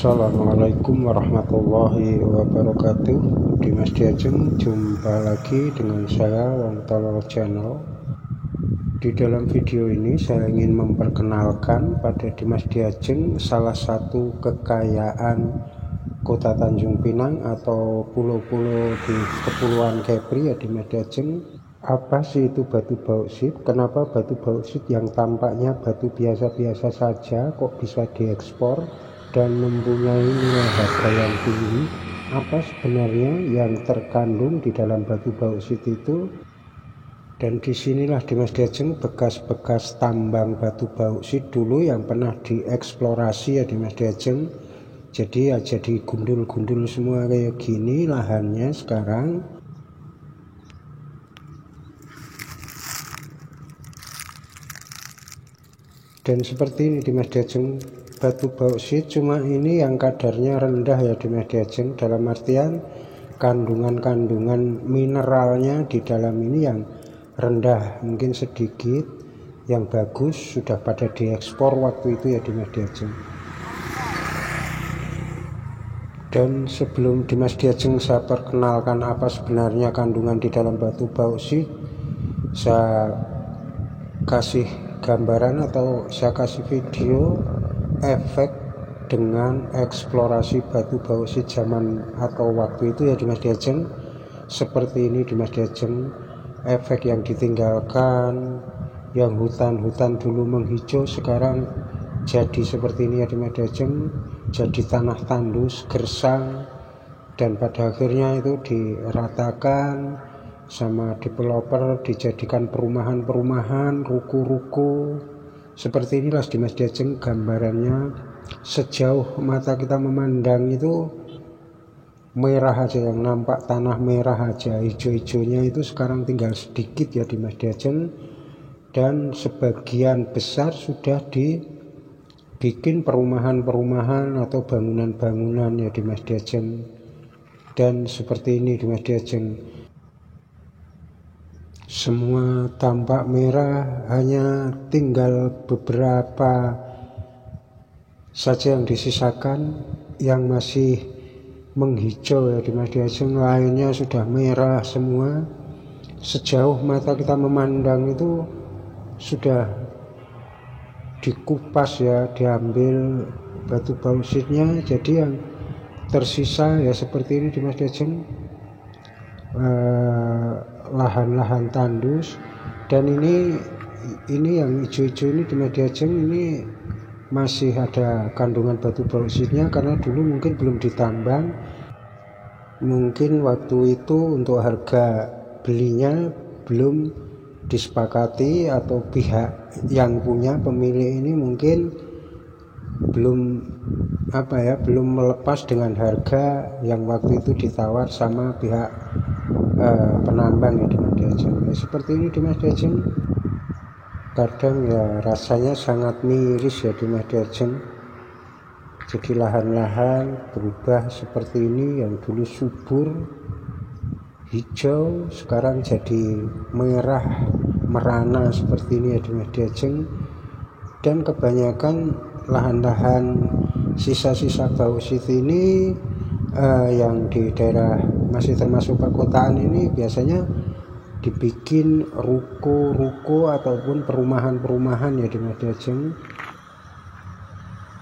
Assalamualaikum warahmatullahi wabarakatuh. Dimas Diajeng, jumpa lagi dengan saya Wong Tolol Channel. Di dalam video ini saya ingin memperkenalkan pada Dimas Diajeng salah satu kekayaan Kota Tanjung Pinang atau pulau-pulau di Kepulauan Kepri ya Dimas Diajeng. Apa sih itu batu bauksit? Kenapa batu bauksit yang tampaknya batu biasa-biasa saja kok bisa diekspor dan mempunyai nilai harga yang tinggi? Apa sebenarnya yang terkandung di dalam batu bauksit itu? Dan disinilah Dimas Diajeng bekas-bekas tambang batu bauksit dulu yang pernah dieksplorasi ya Dimas Diajeng. Jadi ya jadi gundul-gundul semua kayak gini lahannya sekarang. Dan seperti ini Dimas Diajeng, batu bauksit, cuma ini yang kadarnya rendah ya Dimas Diajeng, dalam artian kandungan mineralnya di dalam ini yang rendah, mungkin sedikit. Yang bagus sudah pada diekspor waktu itu ya Dimas Diajeng. Dan sebelum Dimas Diajeng saya perkenalkan apa sebenarnya kandungan di dalam batu bauksit, saya kasih gambaran atau saya kasih video efek dengan eksplorasi batu bauksit zaman atau waktu itu ya Dimas Diajeng. Seperti ini Dimas Diajeng, efek yang ditinggalkan, yang hutan-hutan dulu menghijau sekarang jadi seperti ini ya Dimas Diajeng, jadi tanah tandus, gersang, dan pada akhirnya itu diratakan sama developer, dijadikan perumahan-perumahan, ruko-ruko. Seperti inilah Dimas Diajeng gambarannya. Sejauh mata kita memandang itu merah aja, yang nampak tanah merah aja, hijau-hijaunya itu sekarang tinggal sedikit ya Dimas Diajeng. Dan sebagian besar sudah dibikin perumahan-perumahan atau bangunan-bangunan ya Dimas Diajeng. Dan seperti ini Dimas Diajeng, semua tampak merah, hanya tinggal beberapa saja yang disisakan yang masih menghijau ya Dimas Diajeng, lainnya sudah merah semua. Sejauh mata kita memandang itu sudah dikupas ya, diambil batu bauksitnya, jadi yang tersisa ya seperti ini Dimas Diajeng, lahan-lahan tandus. Dan ini yang hijau-hijau ini Dimas Diajeng, ini masih ada kandungan batu bauksitnya karena dulu mungkin belum ditambang, mungkin waktu itu untuk harga belinya belum disepakati atau pihak yang punya pemilik ini mungkin belum belum melepas dengan harga yang waktu itu ditawar sama pihak penambang ya Dimas Diajeng. Seperti ini Dimas Diajeng, kadang ya rasanya sangat miris ya Dimas Diajeng. Jadi lahan-lahan berubah seperti ini, yang dulu subur hijau sekarang jadi merah merana seperti ini ya Dimas Diajeng. Dan kebanyakan lahan-lahan sisa-sisa bauksit ini yang di daerah masih termasuk perkotaan ini biasanya dibikin ruko-ruko ataupun perumahan-perumahan ya Dimas Diajeng.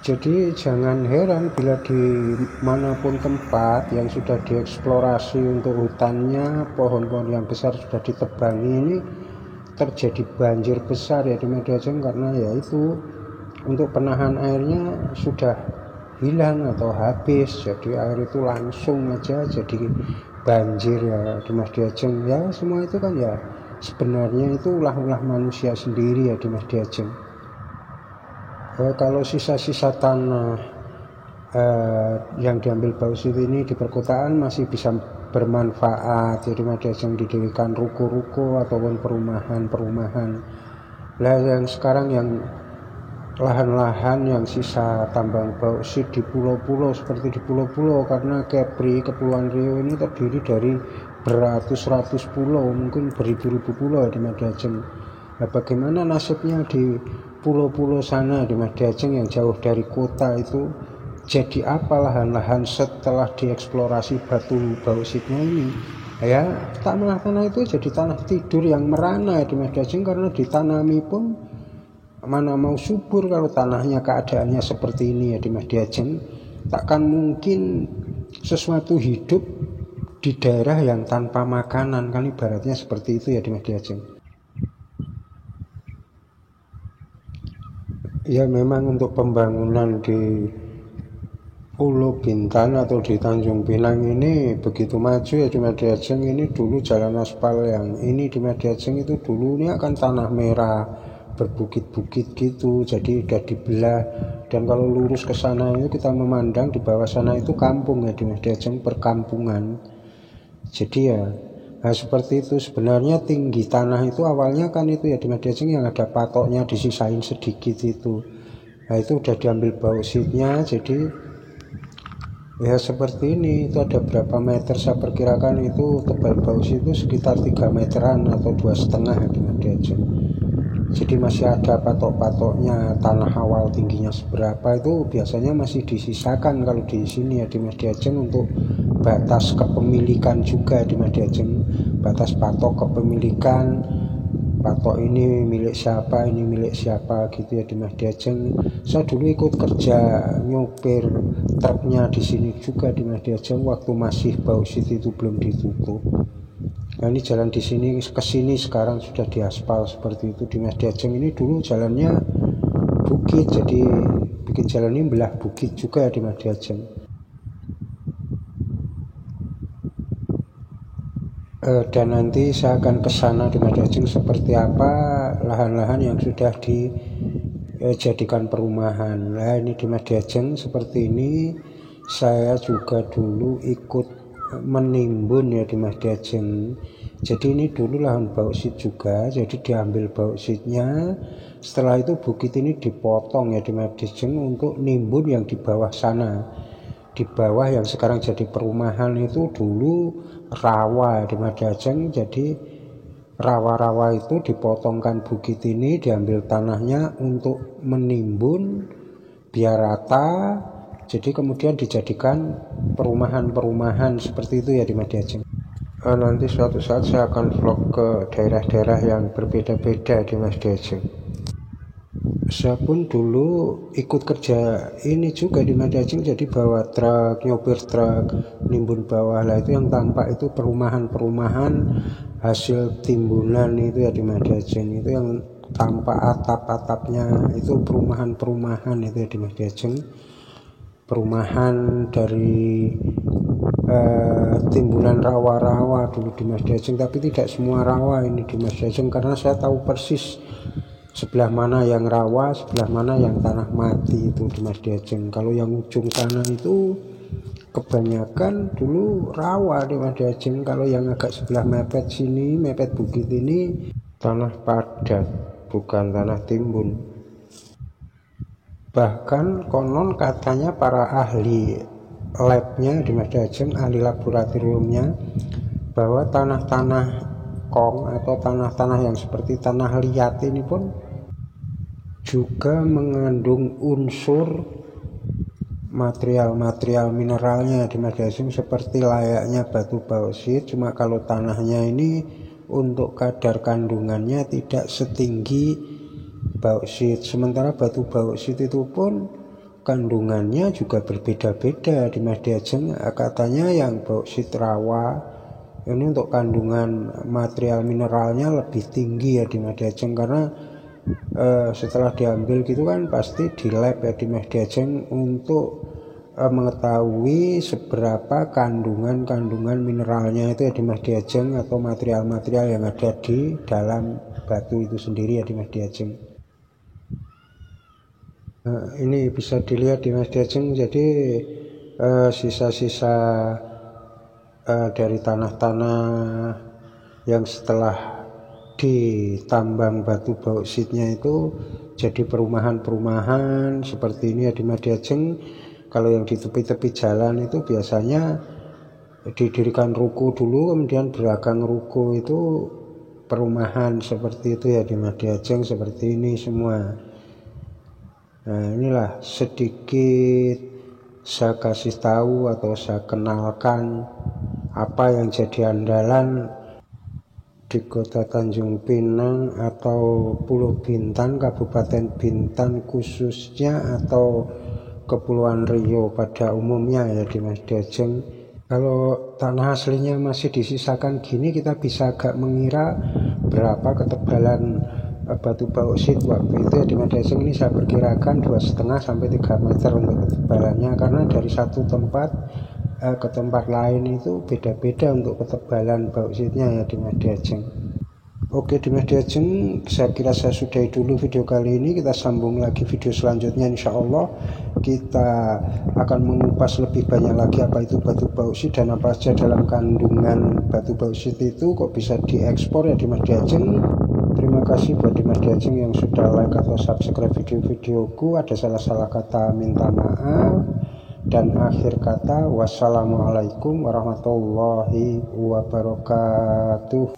Jadi jangan heran bila di manapun tempat yang sudah dieksplorasi untuk hutannya, pohon-pohon yang besar sudah ditebangi, ini terjadi banjir besar ya Dimas Diajeng, karena ya itu untuk penahan airnya sudah hilang atau habis, jadi air itu langsung aja jadi banjir ya Dimas Diajeng. Ya semua itu kan ya sebenarnya itu ulah-ulah manusia sendiri ya Dimas Diajeng. Kalau sisa-sisa tanah yang diambil bauksit ini di perkotaan masih bisa bermanfaat, jadi Dimas Diajeng didirikan ruko-ruko ataupun perumahan-perumahan. Lah yang sekarang yang lahan-lahan yang sisa tambang bauksit di pulau-pulau, seperti di pulau-pulau, karena Kepri, Kepulauan Riau ini terdiri dari beratus-ratus pulau, mungkin beribu-ribu pulau ya Dimas Diajeng. Nah, bagaimana nasibnya di pulau-pulau sana Dimas Diajeng yang jauh dari kota itu? jadi apa lahan-lahan setelah dieksplorasi batu bausitnya ini? Ya, tanah-tanah itu jadi tanah tidur yang merana di Mas Diajeng, karena ditanami pun mana mau subur kalau tanahnya keadaannya seperti ini ya di Mas Diajeng. Takkan mungkin sesuatu hidup di daerah yang tanpa makanan, kan ibaratnya seperti itu ya di Mas Diajeng. Ya memang untuk pembangunan di Pulau Bintan atau di Tanjung Pinang ini begitu maju ya di Mas Diajeng. Ini dulu jalan aspal yang ini di Mas Diajeng itu dulu ini akan tanah merah berbukit-bukit gitu, jadi udah dibelah. Dan kalau lurus ke sana itu kita memandang di bawah sana itu kampung ya di Mas Diajeng, perkampungan. Jadi ya nah seperti itu. Sebenarnya tinggi tanah itu awalnya kan itu ya di Mas Diajeng yang ada patoknya disisain sedikit itu. Nah itu udah diambil bausitnya, jadi ya seperti ini. Itu ada berapa meter, saya perkirakan itu tebal bausit itu sekitar 3 meteran atau 2,5 di Mas Diajeng. Jadi masih ada patok-patoknya, tanah awal tingginya seberapa itu biasanya masih disisakan kalau di sini ya di Mas Diajeng, untuk batas kepemilikan juga di Mas Diajeng, batas patok kepemilikan, patok ini milik siapa, ini milik siapa gitu ya di Mas Diajeng. Saya dulu ikut kerja nyopir truknya di sini juga di Mas Diajeng waktu masih bausit itu belum ditutup. Nah ini jalan di sini ke sini sekarang sudah diaspal seperti itu di Mas Diajeng. Ini dulu jalannya bukit, jadi bikin jalan ini belah bukit juga di Mas Diajeng. Dan nanti saya akan ke sana di Mas Diajeng seperti apa lahan-lahan yang sudah dijadikan perumahan. Nah ini di Mas Diajeng seperti ini. Saya juga dulu ikut menimbun ya di Mas Diajeng. Jadi ini dulu lahan bauksit juga, jadi diambil bauksitnya. Setelah itu bukit ini dipotong ya di Mas Diajeng untuk nimbun yang di bawah sana. Di bawah yang sekarang jadi perumahan itu dulu rawa di Mas Diajeng. Jadi rawa-rawa itu dipotongkan bukit ini, diambil tanahnya untuk menimbun biar rata. Jadi kemudian dijadikan perumahan-perumahan seperti itu ya di Mas Diajeng. Nanti suatu saat saya akan vlog ke daerah-daerah yang berbeda-beda di Mas Diajeng. Saya pun dulu ikut kerja ini juga di Mas Diajeng, jadi bawa truk, nyopir truk, nimbun bawah. Lah itu yang tampak itu perumahan-perumahan hasil timbunan itu ya di Mas Diajeng. Itu yang tampak atap-atapnya itu perumahan-perumahan itu ya di Mas Diajeng. Perumahan dari timbunan rawa-rawa dulu di Mas Diajeng, tapi tidak semua rawa ini di Mas Diajeng, karena saya tahu persis sebelah mana yang rawa, sebelah mana yang tanah mati itu di Mas Diajeng. Kalau yang ujung sana itu kebanyakan dulu rawa di Mas Diajeng. Kalau yang agak sebelah mepet sini, mepet bukit ini tanah padat, bukan tanah timbun. Bahkan konon katanya para ahli labnya di Mas Diajeng, ahli laboratoriumnya, bahwa tanah-tanah kong atau tanah-tanah yang seperti tanah liat ini pun juga mengandung unsur material-material mineralnya di Mas Diajeng seperti layaknya batu bauksit. Cuma kalau tanahnya ini untuk kadar kandungannya tidak setinggi bauksit, sementara batu bauksit itu pun kandungannya juga berbeda-beda di Mas Diajeng. Katanya yang bauksit rawa ini untuk kandungan material mineralnya lebih tinggi ya di Mas Diajeng, karena setelah diambil gitu kan pasti di lab ya di Mas Diajeng untuk mengetahui seberapa kandungan mineralnya itu ya di Mas Diajeng, atau material-material yang ada di dalam batu itu sendiri ya di Mas Diajeng. Ini bisa dilihat di Mas Diajeng. Jadi sisa-sisa dari tanah-tanah yang setelah ditambang batu bauksitnya itu jadi perumahan-perumahan seperti ini ya di Mas Diajeng. Kalau yang di tepi-tepi jalan itu biasanya didirikan ruko dulu, kemudian belakang ruko itu perumahan seperti itu ya di Mas Diajeng, seperti ini semua. Nah inilah sedikit saya kasih tahu atau saya kenalkan apa yang jadi andalan di Kota Tanjung Pinang atau Pulau Bintan, Kabupaten Bintan khususnya, atau Kepulauan Riau pada umumnya ya Dimas Diajeng. Kalau tanah aslinya masih disisakan gini, kita bisa agak mengira berapa ketebalan batu bauksit waktu itu ya Dimas Diajeng. Ini saya perkirakan 2,5 sampai 3 meter untuk ketebalannya, karena dari satu tempat ke tempat lain itu beda-beda untuk ketebalan bauksitnya ya Dimas Diajeng. Oke Dimas Diajeng, saya kira saya sudahi dulu video kali ini. Kita sambung lagi video selanjutnya, insya Allah kita akan mengupas lebih banyak lagi apa itu batu bauksit dan apa saja dalam kandungan batu bauksit itu kok bisa diekspor ya Dimas Diajeng. Terima kasih buat Dimas Diajeng yang sudah like atau subscribe video-videoku. Ada salah-salah kata minta maaf. Dan akhir kata, wassalamualaikum warahmatullahi wabarakatuh.